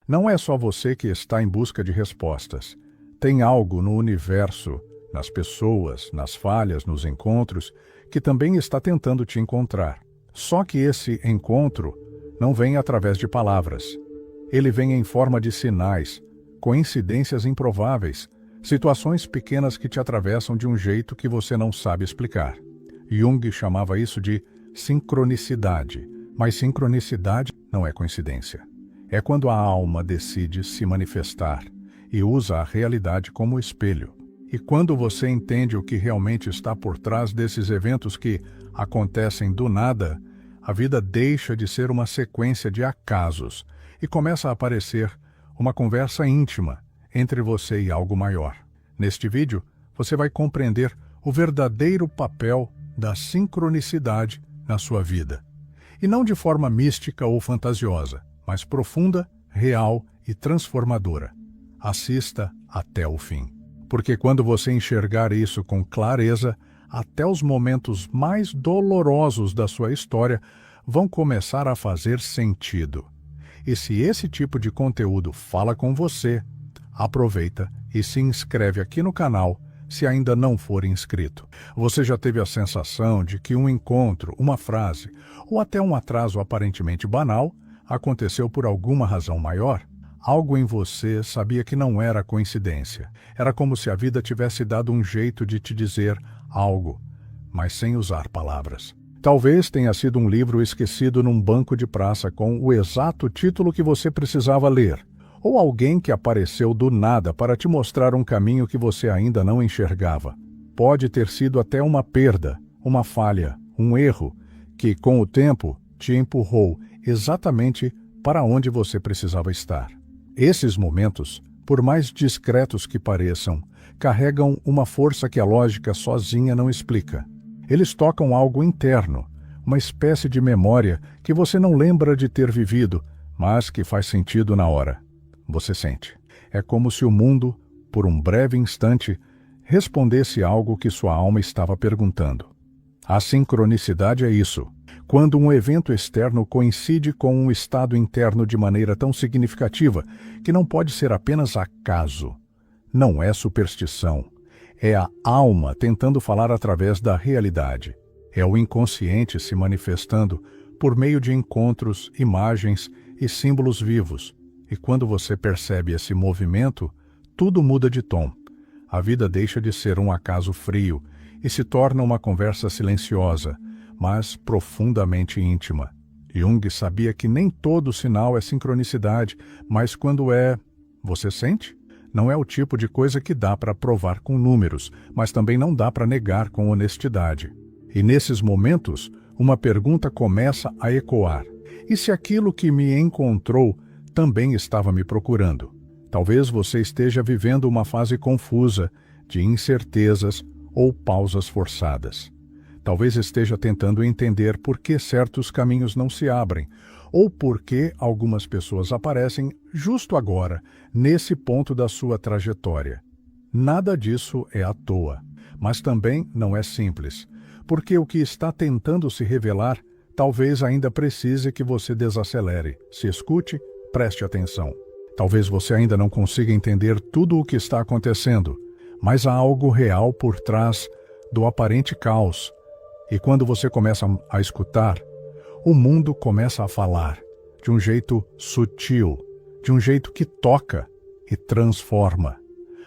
Não é só você que está em busca de respostas. Tem algo no universo, nas pessoas, nas falhas, nos encontros, que também está tentando te encontrar. Só que esse encontro não vem através de palavras. Ele vem em forma de sinais, coincidências improváveis, situações pequenas que te atravessam de um jeito que você não sabe explicar. Jung chamava isso de sincronicidade, mas sincronicidade não é coincidência. É quando a alma decide se manifestar e usa a realidade como espelho. E quando você entende o que realmente está por trás desses eventos que acontecem do nada, a vida deixa de ser uma sequência de acasos e começa a aparecer uma conversa íntima entre você e algo maior. Neste vídeo, você vai compreender o verdadeiro papel da sincronicidade na sua vida. E não de forma mística ou fantasiosa, mas profunda, real e transformadora. Assista até o fim. Porque quando você enxergar isso com clareza, até os momentos mais dolorosos da sua história vão começar a fazer sentido. E se esse tipo de conteúdo fala com você, aproveita e se inscreve aqui no canal se ainda não for inscrito. Você já teve a sensação de que um encontro, uma frase ou até um atraso aparentemente banal aconteceu por alguma razão maior? Algo em você sabia que não era coincidência. Era como se a vida tivesse dado um jeito de te dizer algo, mas sem usar palavras. Talvez tenha sido um livro esquecido num banco de praça com o exato título que você precisava ler, ou alguém que apareceu do nada para te mostrar um caminho que você ainda não enxergava. Pode ter sido até uma perda, uma falha, um erro, que com o tempo te empurrou exatamente para onde você precisava estar. Esses momentos, por mais discretos que pareçam, carregam uma força que a lógica sozinha não explica. Eles tocam algo interno, uma espécie de memória que você não lembra de ter vivido, mas que faz sentido na hora. Você sente. É como se o mundo, por um breve instante, respondesse algo que sua alma estava perguntando. A sincronicidade é isso. Quando um evento externo coincide com um estado interno de maneira tão significativa que não pode ser apenas acaso. Não é superstição. É a alma tentando falar através da realidade. É o inconsciente se manifestando por meio de encontros, imagens e símbolos vivos. E quando você percebe esse movimento, tudo muda de tom. A vida deixa de ser um acaso frio e se torna uma conversa silenciosa, mas profundamente íntima. Jung sabia que nem todo sinal é sincronicidade, mas quando é, você sente? Não é o tipo de coisa que dá para provar com números, mas também não dá para negar com honestidade. E nesses momentos, uma pergunta começa a ecoar. E se aquilo que me encontrou também estava me procurando? Talvez você esteja vivendo uma fase confusa, de incertezas ou pausas forçadas. Talvez esteja tentando entender por que certos caminhos não se abrem, ou por que algumas pessoas aparecem justo agora, nesse ponto da sua trajetória. Nada disso é à toa, mas também não é simples, porque o que está tentando se revelar talvez ainda precise que você desacelere, se escute, preste atenção. Talvez você ainda não consiga entender tudo o que está acontecendo, mas há algo real por trás do aparente caos. E quando você começa a escutar, o mundo começa a falar de um jeito sutil, de um jeito que toca e transforma.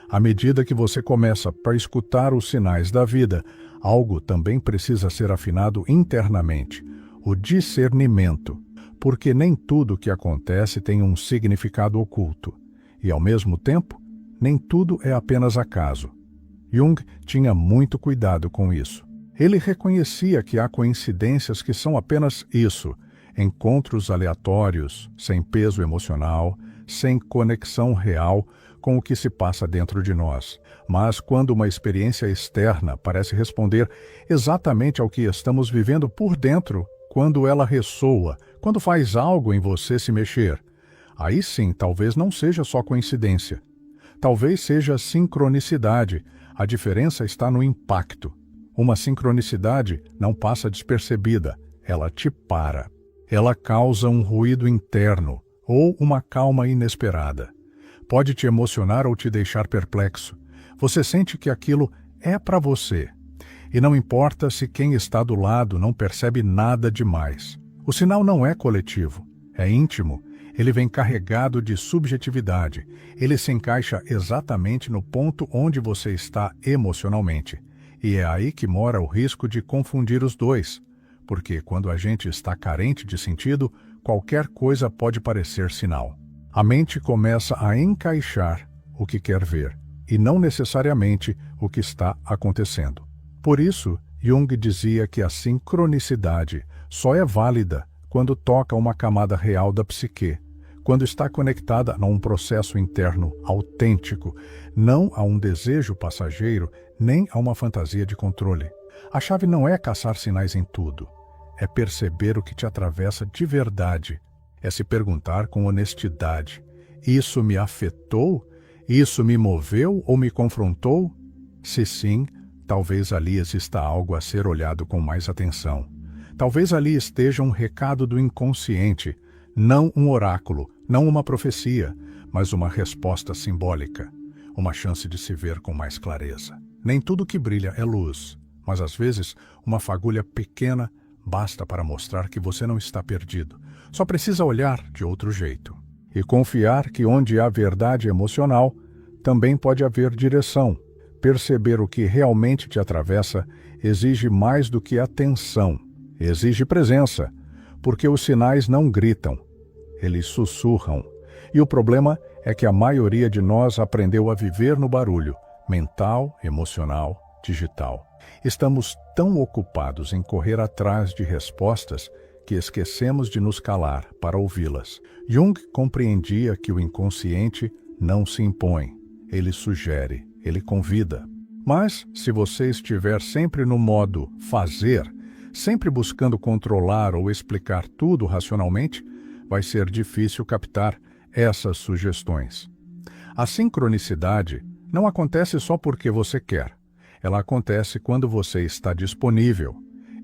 À medida que você começa a escutar os sinais da vida, algo também precisa ser afinado internamente, o discernimento, porque nem tudo que acontece tem um significado oculto, e ao mesmo tempo, nem tudo é apenas acaso. Jung tinha muito cuidado com isso. Ele reconhecia que há coincidências que são apenas isso, encontros aleatórios, sem peso emocional, sem conexão real com o que se passa dentro de nós. Mas quando uma experiência externa parece responder exatamente ao que estamos vivendo por dentro, quando ela ressoa, quando faz algo em você se mexer, aí sim talvez não seja só coincidência. Talvez seja sincronicidade. A diferença está no impacto. Uma sincronicidade não passa despercebida, ela te para. Ela causa um ruído interno, ou uma calma inesperada. Pode te emocionar ou te deixar perplexo. Você sente que aquilo é para você. E não importa se quem está do lado não percebe nada demais. O sinal não é coletivo, é íntimo. Ele vem carregado de subjetividade. Ele se encaixa exatamente no ponto onde você está emocionalmente. E é aí que mora o risco de confundir os dois. Porque quando a gente está carente de sentido, qualquer coisa pode parecer sinal. A mente começa a encaixar o que quer ver, e não necessariamente o que está acontecendo. Por isso, Jung dizia que a sincronicidade só é válida quando toca uma camada real da psique, quando está conectada a um processo interno autêntico, não a um desejo passageiro, nem a uma fantasia de controle. A chave não é caçar sinais em tudo, é perceber o que te atravessa de verdade, é se perguntar com honestidade: isso me afetou? Isso me moveu ou me confrontou? Se sim, talvez ali exista algo a ser olhado com mais atenção. Talvez ali esteja um recado do inconsciente, não um oráculo, não uma profecia, mas uma resposta simbólica, uma chance de se ver com mais clareza. Nem tudo que brilha é luz, mas às vezes uma fagulha pequena basta para mostrar que você não está perdido. Só precisa olhar de outro jeito. E confiar que onde há verdade emocional, também pode haver direção. Perceber o que realmente te atravessa exige mais do que atenção, exige presença, porque os sinais não gritam, eles sussurram. E o problema é que a maioria de nós aprendeu a viver no barulho, mental, emocional, digital. Estamos tão ocupados em correr atrás de respostas que esquecemos de nos calar para ouvi-las. Jung compreendia que o inconsciente não se impõe, ele sugere, ele convida. Mas, se você estiver sempre no modo fazer, sempre buscando controlar ou explicar tudo racionalmente, vai ser difícil captar essas sugestões. A sincronicidade não acontece só porque você quer. Ela acontece quando você está disponível.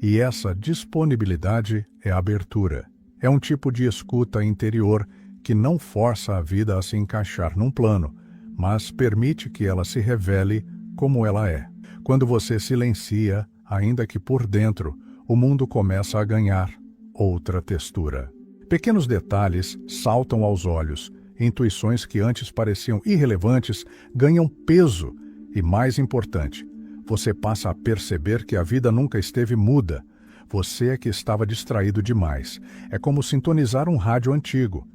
E essa disponibilidade é abertura. É um tipo de escuta interior que não força a vida a se encaixar num plano, mas permite que ela se revele como ela é. Quando você silencia, ainda que por dentro, o mundo começa a ganhar outra textura. Pequenos detalhes saltam aos olhos. Intuições que antes pareciam irrelevantes ganham peso e, mais importante, você passa a perceber que a vida nunca esteve muda. Você é que estava distraído demais. É como sintonizar um rádio antigo.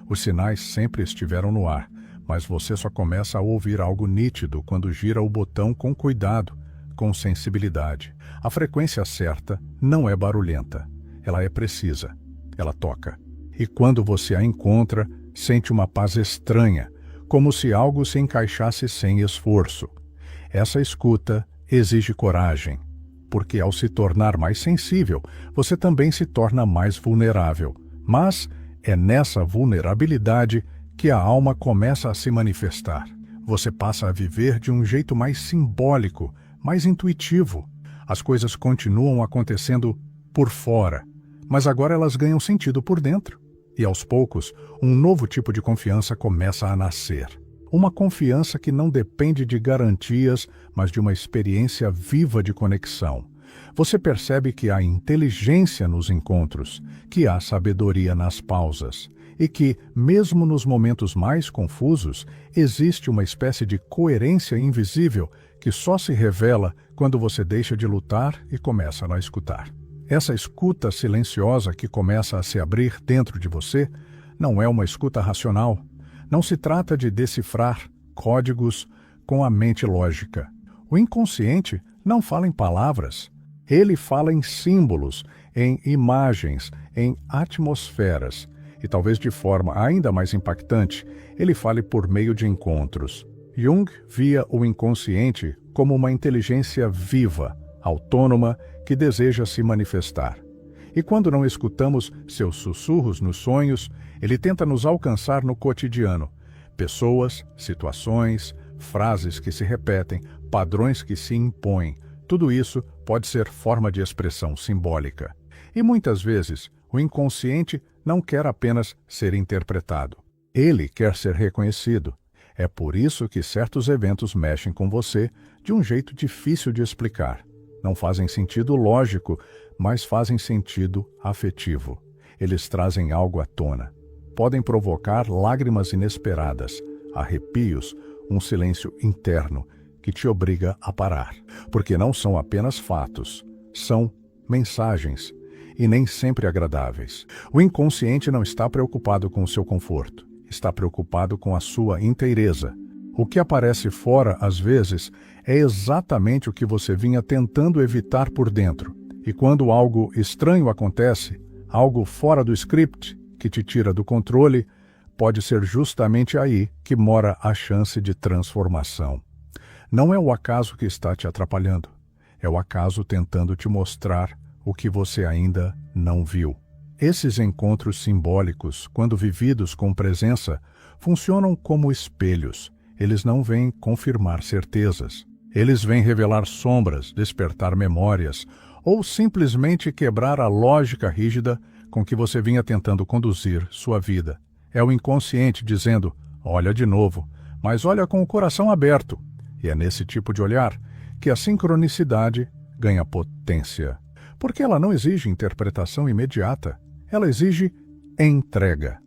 Os sinais sempre estiveram no ar, mas você só começa a ouvir algo nítido quando gira o botão com cuidado, com sensibilidade. A frequência certa não é barulhenta. Ela é precisa. Ela toca. E quando você a encontra, sente uma paz estranha, como se algo se encaixasse sem esforço. Essa escuta exige coragem, porque ao se tornar mais sensível, você também se torna mais vulnerável. Mas é nessa vulnerabilidade que a alma começa a se manifestar. Você passa a viver de um jeito mais simbólico, mais intuitivo. As coisas continuam acontecendo por fora, mas agora elas ganham sentido por dentro. E aos poucos, um novo tipo de confiança começa a nascer. Uma confiança que não depende de garantias, mas de uma experiência viva de conexão. Você percebe que há inteligência nos encontros, que há sabedoria nas pausas, e que, mesmo nos momentos mais confusos, existe uma espécie de coerência invisível que só se revela quando você deixa de lutar e começa a escutar. Essa escuta silenciosa que começa a se abrir dentro de você não é uma escuta racional. Não se trata de decifrar códigos com a mente lógica. O inconsciente não fala em palavras. Ele fala em símbolos, em imagens, em atmosferas. E talvez de forma ainda mais impactante, ele fale por meio de encontros. Jung via o inconsciente como uma inteligência viva, autônoma, que deseja se manifestar. E quando não escutamos seus sussurros nos sonhos, ele tenta nos alcançar no cotidiano. Pessoas, situações, frases que se repetem, padrões que se impõem. Tudo isso pode ser forma de expressão simbólica. E muitas vezes, o inconsciente não quer apenas ser interpretado. Ele quer ser reconhecido. É por isso que certos eventos mexem com você de um jeito difícil de explicar. Não fazem sentido lógico, mas fazem sentido afetivo. Eles trazem algo à tona. Podem provocar lágrimas inesperadas, arrepios, um silêncio interno que te obriga a parar. Porque não são apenas fatos, são mensagens, e nem sempre agradáveis. O inconsciente não está preocupado com o seu conforto, está preocupado com a sua inteireza. O que aparece fora, às vezes, é exatamente o que você vinha tentando evitar por dentro. E quando algo estranho acontece, algo fora do script, que te tira do controle, pode ser justamente aí que mora a chance de transformação. Não é o acaso que está te atrapalhando, é o acaso tentando te mostrar o que você ainda não viu. Esses encontros simbólicos, quando vividos com presença, funcionam como espelhos. Eles não vêm confirmar certezas. Eles vêm revelar sombras, despertar memórias, ou simplesmente quebrar a lógica rígida com que você vinha tentando conduzir sua vida. É o inconsciente dizendo, olha de novo, mas olha com o coração aberto. E é nesse tipo de olhar que a sincronicidade ganha potência. Porque ela não exige interpretação imediata, ela exige entrega.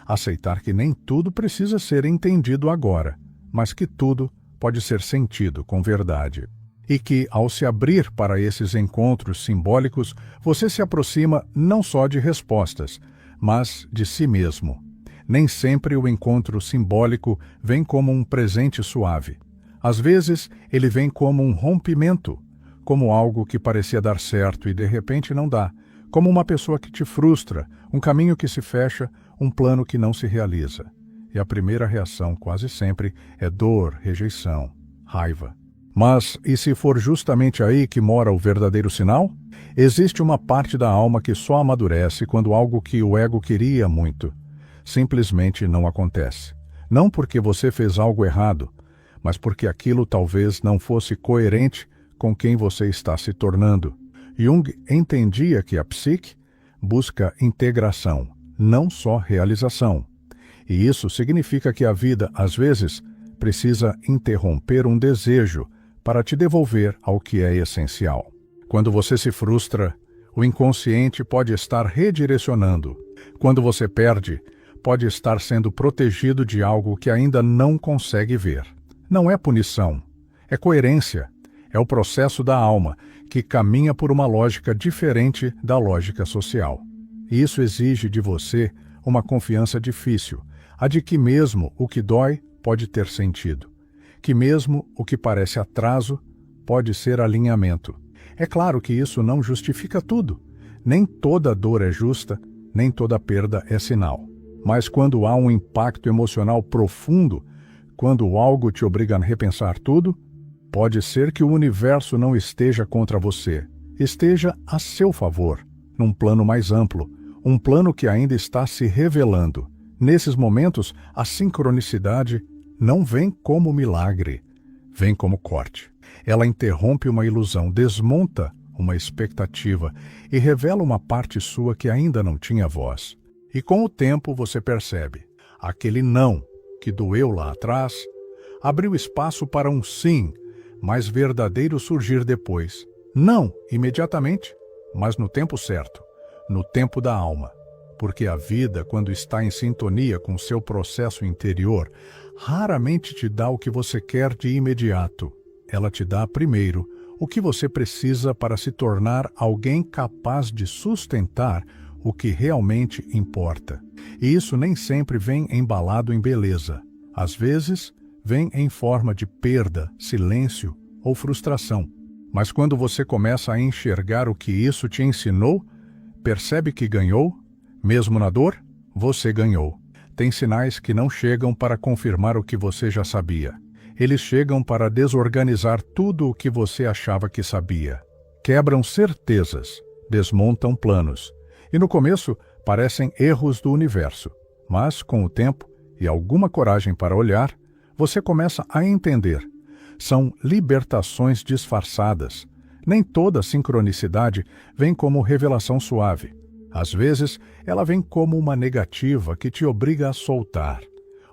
Aceitar que nem tudo precisa ser entendido agora, mas que tudo pode ser sentido com verdade. E que, ao se abrir para esses encontros simbólicos, você se aproxima não só de respostas, mas de si mesmo. Nem sempre o encontro simbólico vem como um presente suave. Às vezes, ele vem como um rompimento, como algo que parecia dar certo e de repente não dá, como uma pessoa que te frustra, um caminho que se fecha, um plano que não se realiza. E a primeira reação, quase sempre, é dor, rejeição, raiva. Mas, e se for justamente aí que mora o verdadeiro sinal? Existe uma parte da alma que só amadurece quando algo que o ego queria muito simplesmente não acontece. Não porque você fez algo errado, mas porque aquilo talvez não fosse coerente com quem você está se tornando. Jung entendia que a psique busca integração, não só realização. E isso significa que a vida, às vezes, precisa interromper um desejo para te devolver ao que é essencial. Quando você se frustra, o inconsciente pode estar redirecionando. Quando você perde, pode estar sendo protegido de algo que ainda não consegue ver. Não é punição, é coerência. É o processo da alma, que caminha por uma lógica diferente da lógica social. E isso exige de você uma confiança difícil, a de que mesmo o que dói pode ter sentido, que mesmo o que parece atraso pode ser alinhamento. É claro que isso não justifica tudo. Nem toda dor é justa, nem toda perda é sinal. Mas quando há um impacto emocional profundo, quando algo te obriga a repensar tudo, pode ser que o universo não esteja contra você, esteja a seu favor, num plano mais amplo, um plano que ainda está se revelando. Nesses momentos, a sincronicidade não vem como milagre, vem como corte. Ela interrompe uma ilusão, desmonta uma expectativa e revela uma parte sua que ainda não tinha voz. E com o tempo você percebe, aquele não que doeu lá atrás, abriu espaço para um sim, mais verdadeiro surgir depois. Não imediatamente, mas no tempo certo, no tempo da alma. Porque a vida, quando está em sintonia com seu processo interior, raramente te dá o que você quer de imediato. Ela te dá primeiro o que você precisa para se tornar alguém capaz de sustentar o que realmente importa. E isso nem sempre vem embalado em beleza. Às vezes, vem em forma de perda, silêncio ou frustração. Mas quando você começa a enxergar o que isso te ensinou, percebe que ganhou, mesmo na dor, você ganhou. Tem sinais que não chegam para confirmar o que você já sabia. Eles chegam para desorganizar tudo o que você achava que sabia. Quebram certezas, desmontam planos. E no começo, parecem erros do universo. Mas, com o tempo e alguma coragem para olhar, você começa a entender. São libertações disfarçadas. Nem toda sincronicidade vem como revelação suave. Às vezes, ela vem como uma negativa que te obriga a soltar,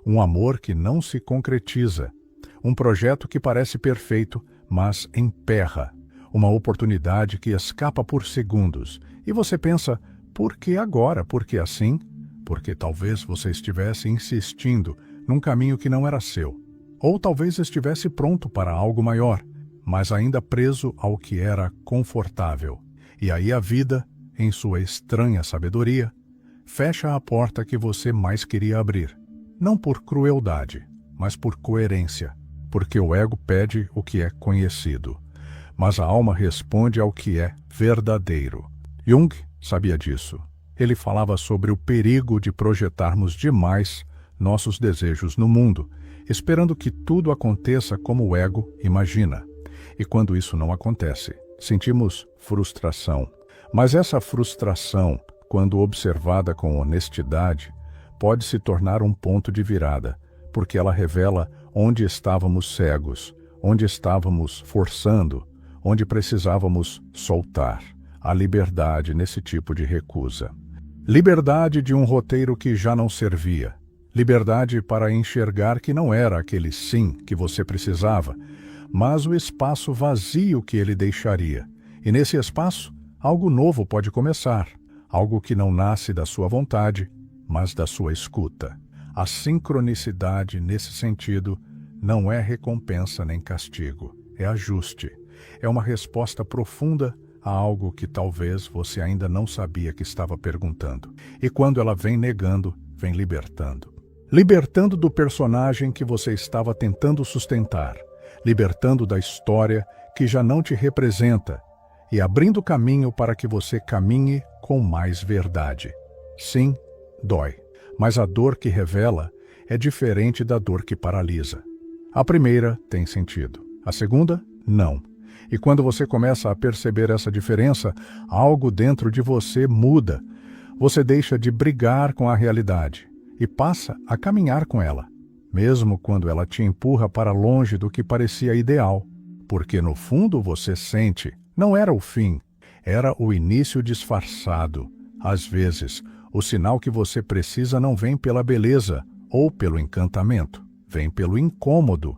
um amor que não se concretiza, um projeto que parece perfeito, mas emperra, uma oportunidade que escapa por segundos, e você pensa, por que agora? Por que assim? Porque talvez você estivesse insistindo num caminho que não era seu, ou talvez estivesse pronto para algo maior, mas ainda preso ao que era confortável. E aí a vida, em sua estranha sabedoria, fecha a porta que você mais queria abrir. Não por crueldade, mas por coerência, porque o ego pede o que é conhecido, mas a alma responde ao que é verdadeiro. Jung sabia disso. Ele falava sobre o perigo de projetarmos demais nossos desejos no mundo, esperando que tudo aconteça como o ego imagina. E quando isso não acontece, sentimos frustração. Mas essa frustração, quando observada com honestidade, pode se tornar um ponto de virada, porque ela revela onde estávamos cegos, onde estávamos forçando, onde precisávamos soltar. A liberdade nesse tipo de recusa. Liberdade de um roteiro que já não servia. Liberdade para enxergar que não era aquele sim que você precisava, mas o espaço vazio que ele deixaria. E nesse espaço, algo novo pode começar, algo que não nasce da sua vontade, mas da sua escuta. A sincronicidade, nesse sentido, não é recompensa nem castigo, é ajuste. É uma resposta profunda a algo que talvez você ainda não sabia que estava perguntando. E quando ela vem negando, vem libertando. Libertando do personagem que você estava tentando sustentar, libertando da história que já não te representa e abrindo caminho para que você caminhe com mais verdade. Sim, dói, mas a dor que revela é diferente da dor que paralisa. A primeira tem sentido, a segunda, não. E quando você começa a perceber essa diferença, algo dentro de você muda. Você deixa de brigar com a realidade e passa a caminhar com ela, mesmo quando ela te empurra para longe do que parecia ideal, porque no fundo você sente, não era o fim, era o início disfarçado. Às vezes, o sinal que você precisa não vem pela beleza ou pelo encantamento, vem pelo incômodo,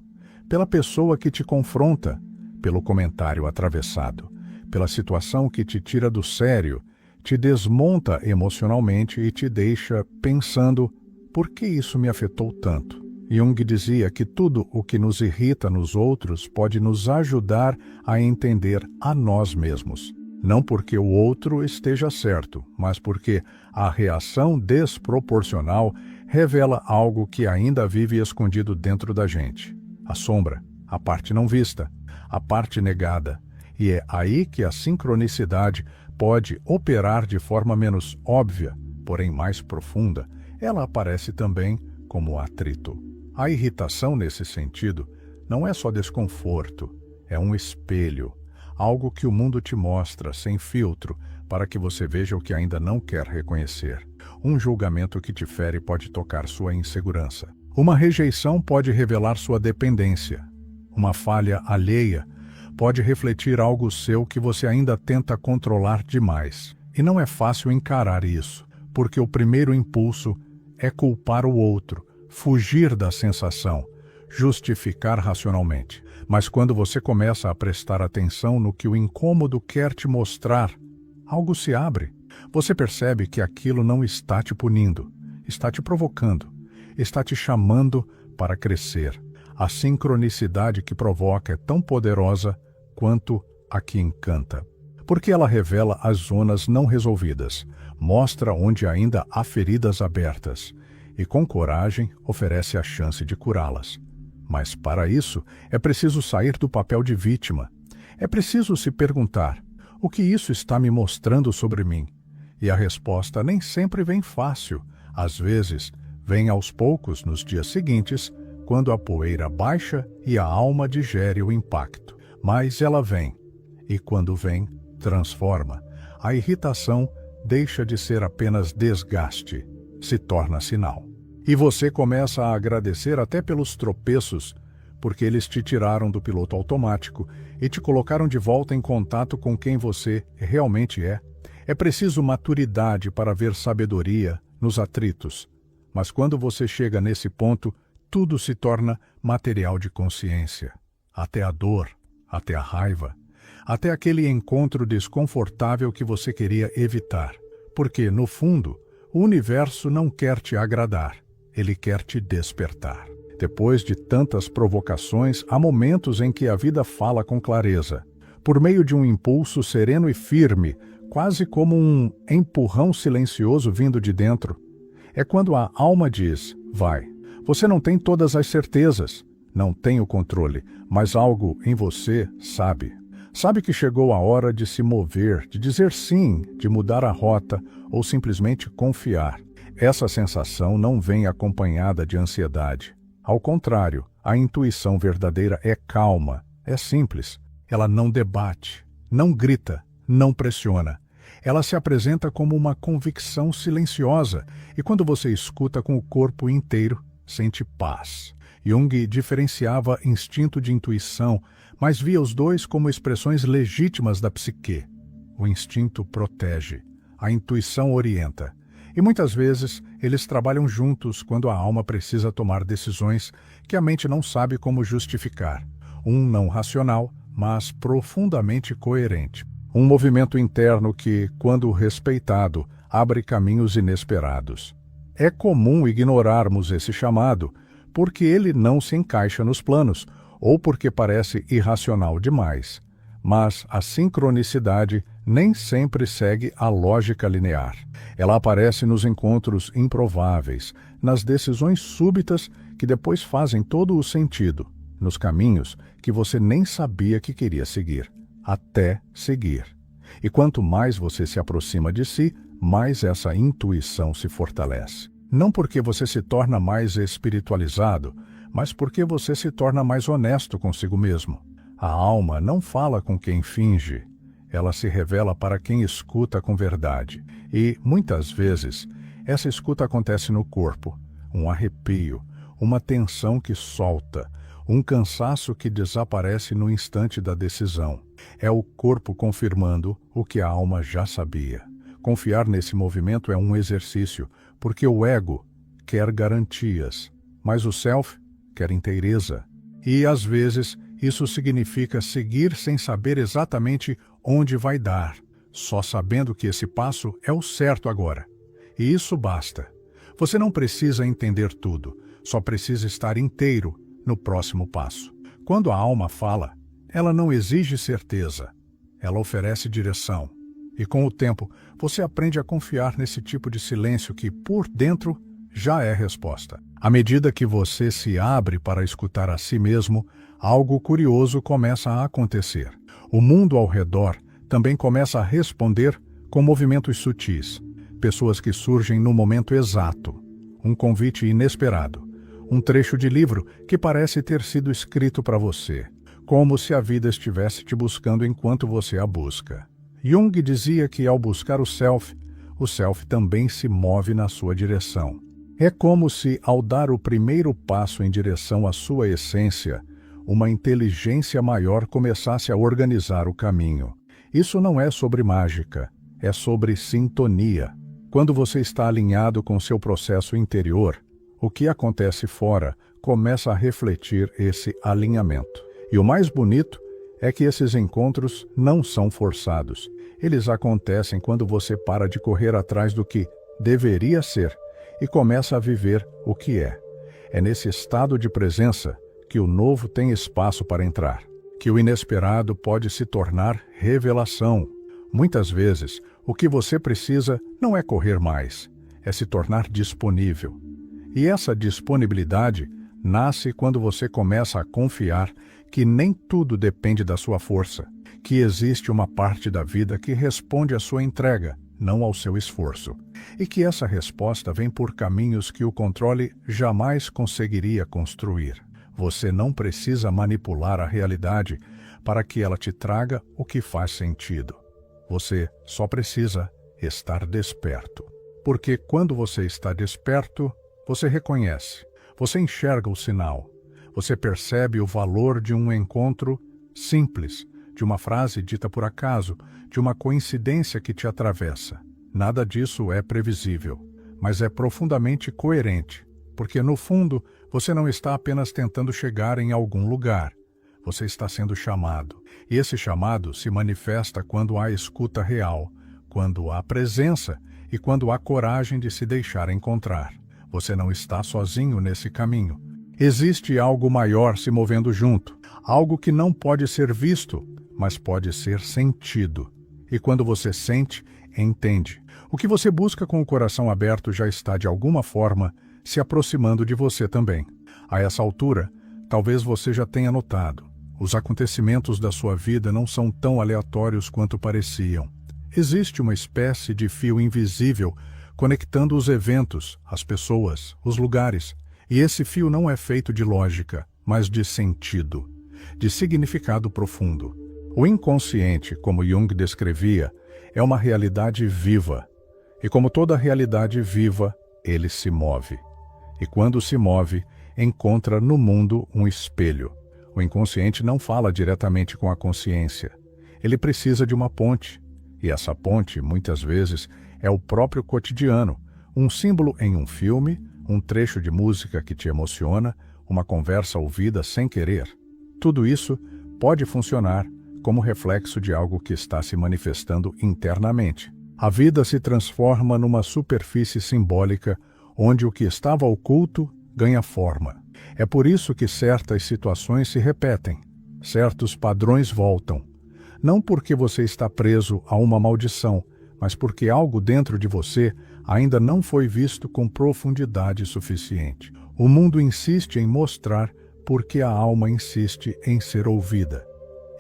pela pessoa que te confronta, pelo comentário atravessado, pela situação que te tira do sério, te desmonta emocionalmente e te deixa pensando, por que isso me afetou tanto? Jung dizia que tudo o que nos irrita nos outros pode nos ajudar a entender a nós mesmos. Não porque o outro esteja certo, mas porque a reação desproporcional revela algo que ainda vive escondido dentro da gente. A sombra, a parte não vista, a parte negada, e é aí que a sincronicidade pode operar de forma menos óbvia, porém mais profunda. Ela aparece também como atrito. A irritação nesse sentido não é só desconforto, é um espelho, algo que o mundo te mostra sem filtro para que você veja o que ainda não quer reconhecer. Um julgamento que te fere pode tocar sua insegurança. Uma rejeição pode revelar sua dependência. Uma falha alheia pode refletir algo seu que você ainda tenta controlar demais. E não é fácil encarar isso, porque o primeiro impulso é culpar o outro, fugir da sensação, justificar racionalmente. Mas quando você começa a prestar atenção no que o incômodo quer te mostrar, algo se abre. Você percebe que aquilo não está te punindo, está te provocando, está te chamando para crescer. A sincronicidade que provoca é tão poderosa quanto a que encanta, porque ela revela as zonas não resolvidas, mostra onde ainda há feridas abertas e, com coragem, oferece a chance de curá-las. Mas, para isso, é preciso sair do papel de vítima. É preciso se perguntar, o que isso está me mostrando sobre mim? E a resposta nem sempre vem fácil. Às vezes, vem aos poucos nos dias seguintes, quando a poeira baixa e a alma digere o impacto. Mas ela vem, e quando vem, transforma. A irritação deixa de ser apenas desgaste, se torna sinal. E você começa a agradecer até pelos tropeços, porque eles te tiraram do piloto automático e te colocaram de volta em contato com quem você realmente é. É preciso maturidade para ver sabedoria nos atritos, mas quando você chega nesse ponto, tudo se torna material de consciência. Até a dor, até a raiva, até aquele encontro desconfortável que você queria evitar. Porque, no fundo, o universo não quer te agradar, ele quer te despertar. Depois de tantas provocações, há momentos em que a vida fala com clareza, por meio de um impulso sereno e firme, quase como um empurrão silencioso vindo de dentro. É quando a alma diz, vai. Você não tem todas as certezas, não tem o controle, mas algo em você sabe. Sabe que chegou a hora de se mover, de dizer sim, de mudar a rota ou simplesmente confiar. Essa sensação não vem acompanhada de ansiedade. Ao contrário, a intuição verdadeira é calma, é simples. Ela não debate, não grita, não pressiona. Ela se apresenta como uma convicção silenciosa e quando você escuta com o corpo inteiro, sente paz. Jung diferenciava instinto de intuição, mas via os dois como expressões legítimas da psique. O instinto protege, a intuição orienta. E muitas vezes eles trabalham juntos quando a alma precisa tomar decisões que a mente não sabe como justificar. Um não racional, mas profundamente coerente. Um movimento interno que, quando respeitado, abre caminhos inesperados. É comum ignorarmos esse chamado, porque ele não se encaixa nos planos, ou porque parece irracional demais. Mas a sincronicidade nem sempre segue a lógica linear. Ela aparece nos encontros improváveis, nas decisões súbitas que depois fazem todo o sentido, nos caminhos que você nem sabia que queria seguir, até seguir. E quanto mais você se aproxima de si, mais essa intuição se fortalece. Não porque você se torna mais espiritualizado, mas porque você se torna mais honesto consigo mesmo. A alma não fala com quem finge, ela se revela para quem escuta com verdade. E, muitas vezes, essa escuta acontece no corpo, um arrepio, uma tensão que solta, um cansaço que desaparece no instante da decisão. É o corpo confirmando o que a alma já sabia. Confiar nesse movimento é um exercício, porque o ego quer garantias, mas o self quer inteireza. E, às vezes, isso significa seguir sem saber exatamente onde vai dar, só sabendo que esse passo é o certo agora. E isso basta. Você não precisa entender tudo, só precisa estar inteiro no próximo passo. Quando a alma fala, ela não exige certeza, ela oferece direção. E com o tempo, você aprende a confiar nesse tipo de silêncio que, por dentro, já é resposta. À medida que você se abre para escutar a si mesmo, algo curioso começa a acontecer. O mundo ao redor também começa a responder com movimentos sutis. Pessoas que surgem no momento exato. Um convite inesperado. Um trecho de livro que parece ter sido escrito para você. Como se a vida estivesse te buscando enquanto você a busca. Jung dizia que ao buscar o self também se move na sua direção. É como se, ao dar o primeiro passo em direção à sua essência, uma inteligência maior começasse a organizar o caminho. Isso não é sobre mágica, é sobre sintonia. Quando você está alinhado com seu processo interior, o que acontece fora começa a refletir esse alinhamento. E o mais bonito é que esses encontros não são forçados. Eles acontecem quando você para de correr atrás do que deveria ser e começa a viver o que é. É nesse estado de presença que o novo tem espaço para entrar, que o inesperado pode se tornar revelação. Muitas vezes, o que você precisa não é correr mais, é se tornar disponível. E essa disponibilidade nasce quando você começa a confiar que nem tudo depende da sua força, que existe uma parte da vida que responde à sua entrega, não ao seu esforço, e que essa resposta vem por caminhos que o controle jamais conseguiria construir. Você não precisa manipular a realidade para que ela te traga o que faz sentido. Você só precisa estar desperto. Porque quando você está desperto, você reconhece, você enxerga o sinal, você percebe o valor de um encontro simples, de uma frase dita por acaso, de uma coincidência que te atravessa. Nada disso é previsível, mas é profundamente coerente, porque no fundo você não está apenas tentando chegar em algum lugar, você está sendo chamado. E esse chamado se manifesta quando há escuta real, quando há presença e quando há coragem de se deixar encontrar. Você não está sozinho nesse caminho. Existe algo maior se movendo junto, algo que não pode ser visto, mas pode ser sentido. E quando você sente, entende. O que você busca com o coração aberto já está, de alguma forma, se aproximando de você também. A essa altura, talvez você já tenha notado. Os acontecimentos da sua vida não são tão aleatórios quanto pareciam. Existe uma espécie de fio invisível conectando os eventos, as pessoas, os lugares. E esse fio não é feito de lógica, mas de sentido, de significado profundo. O inconsciente, como Jung descrevia, é uma realidade viva. E como toda realidade viva, ele se move. E quando se move, encontra no mundo um espelho. O inconsciente não fala diretamente com a consciência. Ele precisa de uma ponte. E essa ponte, muitas vezes, é o próprio cotidiano, um símbolo em um filme, um trecho de música que te emociona, uma conversa ouvida sem querer. Tudo isso pode funcionar como reflexo de algo que está se manifestando internamente. A vida se transforma numa superfície simbólica onde o que estava oculto ganha forma. É por isso que certas situações se repetem, certos padrões voltam. Não porque você está preso a uma maldição, mas porque algo dentro de você ainda não foi visto com profundidade suficiente. O mundo insiste em mostrar porque a alma insiste em ser ouvida.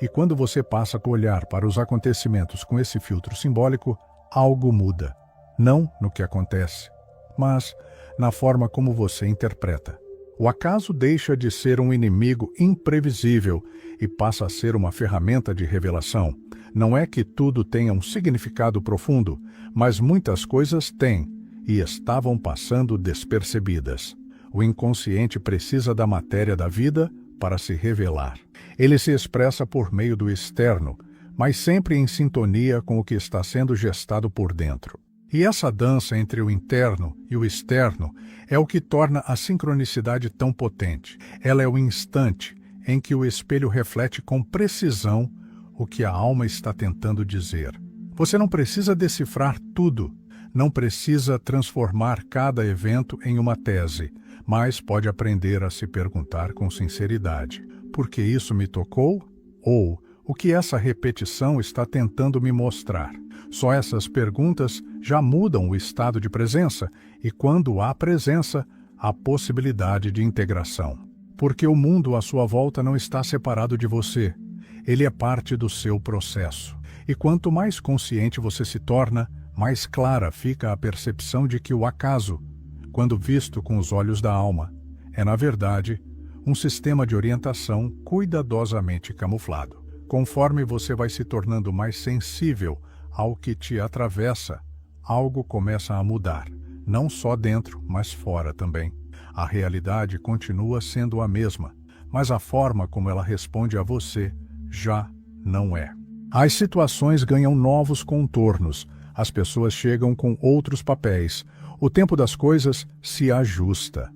E quando você passa a olhar para os acontecimentos com esse filtro simbólico, algo muda. Não no que acontece, mas na forma como você interpreta. O acaso deixa de ser um inimigo imprevisível e passa a ser uma ferramenta de revelação. Não é que tudo tenha um significado profundo, mas muitas coisas têm e estavam passando despercebidas. O inconsciente precisa da matéria da vida para se revelar. Ele se expressa por meio do externo, mas sempre em sintonia com o que está sendo gestado por dentro. E essa dança entre o interno e o externo é o que torna a sincronicidade tão potente. Ela é o instante em que o espelho reflete com precisão o que a alma está tentando dizer. Você não precisa decifrar tudo, não precisa transformar cada evento em uma tese, mas pode aprender a se perguntar com sinceridade: por que isso me tocou? Ou o que essa repetição está tentando me mostrar? Só essas perguntas já mudam o estado de presença, e quando há presença, há possibilidade de integração. Porque o mundo à sua volta não está separado de você. Ele é parte do seu processo. E quanto mais consciente você se torna, mais clara fica a percepção de que o acaso, quando visto com os olhos da alma, é, na verdade, um sistema de orientação cuidadosamente camuflado. Conforme você vai se tornando mais sensível ao que te atravessa, algo começa a mudar, não só dentro, mas fora também. A realidade continua sendo a mesma, mas a forma como ela responde a você já não é. As situações ganham novos contornos, as pessoas chegam com outros papéis, o tempo das coisas se ajusta.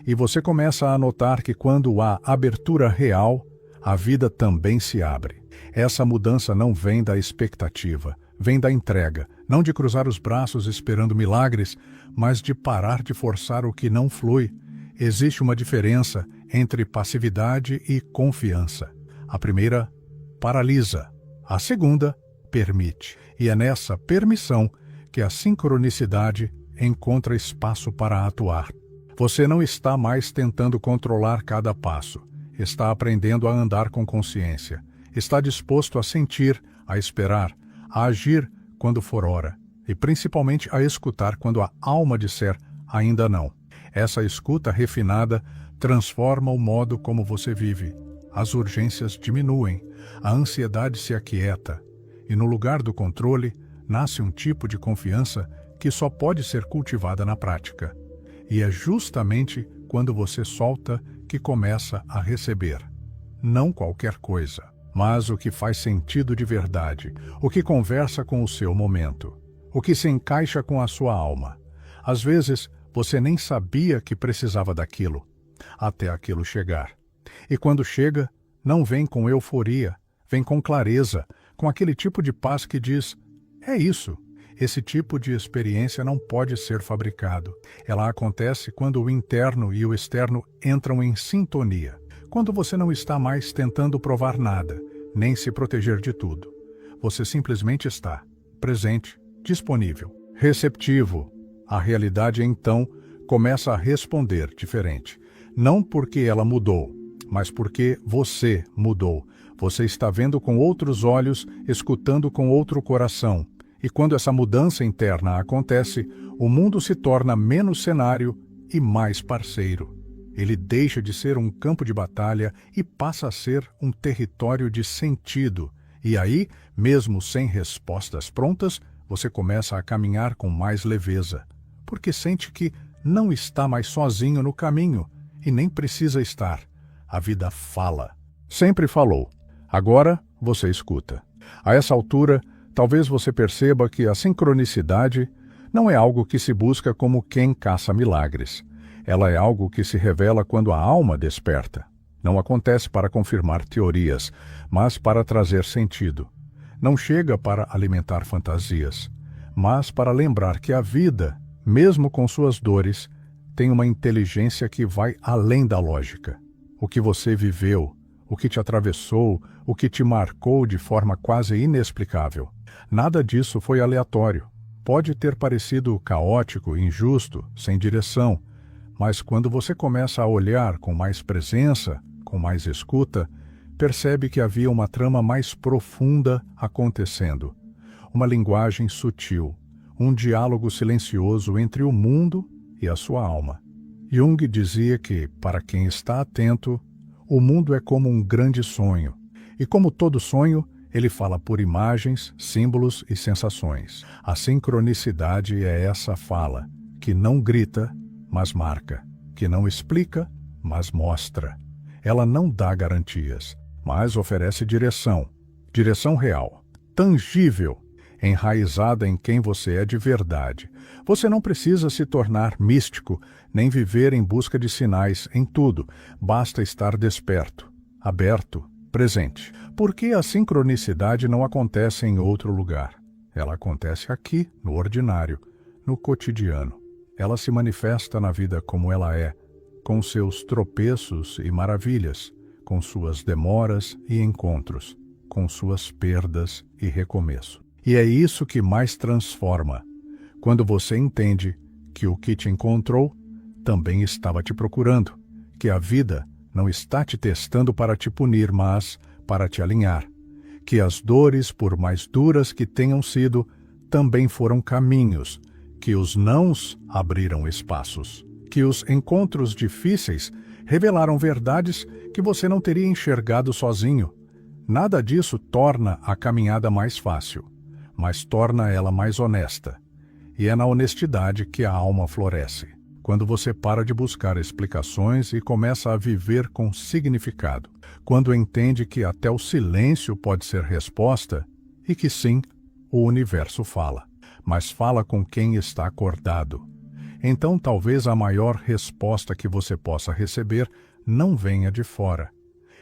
E você começa a notar que quando há abertura real, a vida também se abre. Essa mudança não vem da expectativa, vem da entrega, não de cruzar os braços esperando milagres, mas de parar de forçar o que não flui. Existe uma diferença entre passividade e confiança. A primeira paralisa, a segunda permite. E é nessa permissão que a sincronicidade encontra espaço para atuar. Você não está mais tentando controlar cada passo. Está aprendendo a andar com consciência. Está disposto a sentir, a esperar, a agir quando for hora. E principalmente a escutar quando a alma disser ainda não. Essa escuta refinada transforma o modo como você vive. As urgências diminuem, a ansiedade se aquieta. E no lugar do controle, nasce um tipo de confiança que só pode ser cultivada na prática. E é justamente quando você solta que começa a receber. Não qualquer coisa, mas o que faz sentido de verdade, o que conversa com o seu momento, o que se encaixa com a sua alma. Às vezes, você nem sabia que precisava daquilo, até aquilo chegar. E quando chega, não vem com euforia, vem com clareza, com aquele tipo de paz que diz: é isso. Esse tipo de experiência não pode ser fabricado. Ela acontece quando o interno e o externo entram em sintonia. Quando você não está mais tentando provar nada, nem se proteger de tudo. Você simplesmente está presente, disponível, receptivo. A realidade, então, começa a responder diferente. Não porque ela mudou, mas porque você mudou. Você está vendo com outros olhos, escutando com outro coração. E quando essa mudança interna acontece, o mundo se torna menos cenário e mais parceiro. Ele deixa de ser um campo de batalha e passa a ser um território de sentido. E aí, mesmo sem respostas prontas, você começa a caminhar com mais leveza, porque sente que não está mais sozinho no caminho e nem precisa estar. A vida fala. Sempre falou. Agora você escuta. A essa altura, talvez você perceba que a sincronicidade não é algo que se busca como quem caça milagres. Ela é algo que se revela quando a alma desperta. Não acontece para confirmar teorias, mas para trazer sentido. Não chega para alimentar fantasias, mas para lembrar que a vida, mesmo com suas dores, tem uma inteligência que vai além da lógica. O que você viveu, o que te atravessou, o que te marcou de forma quase inexplicável. Nada disso foi aleatório. Pode ter parecido caótico, injusto, sem direção, mas quando você começa a olhar com mais presença, com mais escuta, percebe que havia uma trama mais profunda acontecendo. Uma linguagem sutil, um diálogo silencioso entre o mundo e a sua alma. Jung dizia que, para quem está atento, o mundo é como um grande sonho, e como todo sonho, ele fala por imagens, símbolos e sensações. A sincronicidade é essa fala, que não grita, mas marca, que não explica, mas mostra. Ela não dá garantias, mas oferece direção, direção real, tangível, enraizada em quem você é de verdade. Você não precisa se tornar místico, nem viver em busca de sinais em tudo. Basta estar desperto, aberto, presente. Por que a sincronicidade não acontece em outro lugar? Ela acontece aqui, no ordinário, no cotidiano. Ela se manifesta na vida como ela é, com seus tropeços e maravilhas, com suas demoras e encontros, com suas perdas e recomeço. E é isso que mais transforma, quando você entende que o que te encontrou também estava te procurando, que a vida não está te testando para te punir, mas para te alinhar, que as dores, por mais duras que tenham sido, também foram caminhos, que os nãos abriram espaços, que os encontros difíceis revelaram verdades que você não teria enxergado sozinho. Nada disso torna a caminhada mais fácil, mas torna ela mais honesta. E é na honestidade que a alma floresce, quando você para de buscar explicações e começa a viver com significado, quando entende que até o silêncio pode ser resposta e que sim, o universo fala, mas fala com quem está acordado. Então talvez a maior resposta que você possa receber não venha de fora.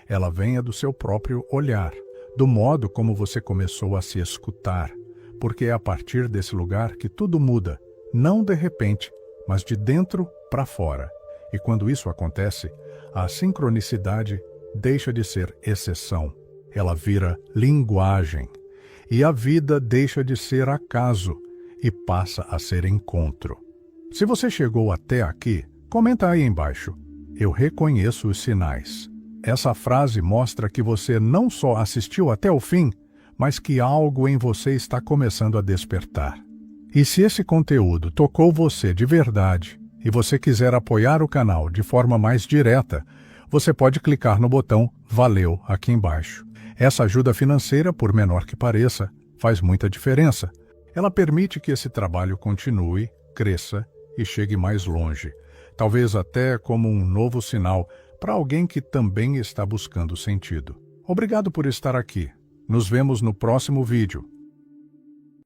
Ela venha do seu próprio olhar, do modo como você começou a se escutar, porque é a partir desse lugar que tudo muda, não de repente, mas de dentro para fora. E quando isso acontece, a sincronicidade deixa de ser exceção, ela vira linguagem. E a vida deixa de ser acaso e passa a ser encontro. Se você chegou até aqui, comenta aí embaixo. Eu reconheço os sinais. Essa frase mostra que você não só assistiu até o fim, mas que algo em você está começando a despertar. E se esse conteúdo tocou você de verdade e você quiser apoiar o canal de forma mais direta, você pode clicar no botão Valeu aqui embaixo. Essa ajuda financeira, por menor que pareça, faz muita diferença. Ela permite que esse trabalho continue, cresça e chegue mais longe, talvez até como um novo sinal para alguém que também está buscando sentido. Obrigado por estar aqui. Nos vemos no próximo vídeo.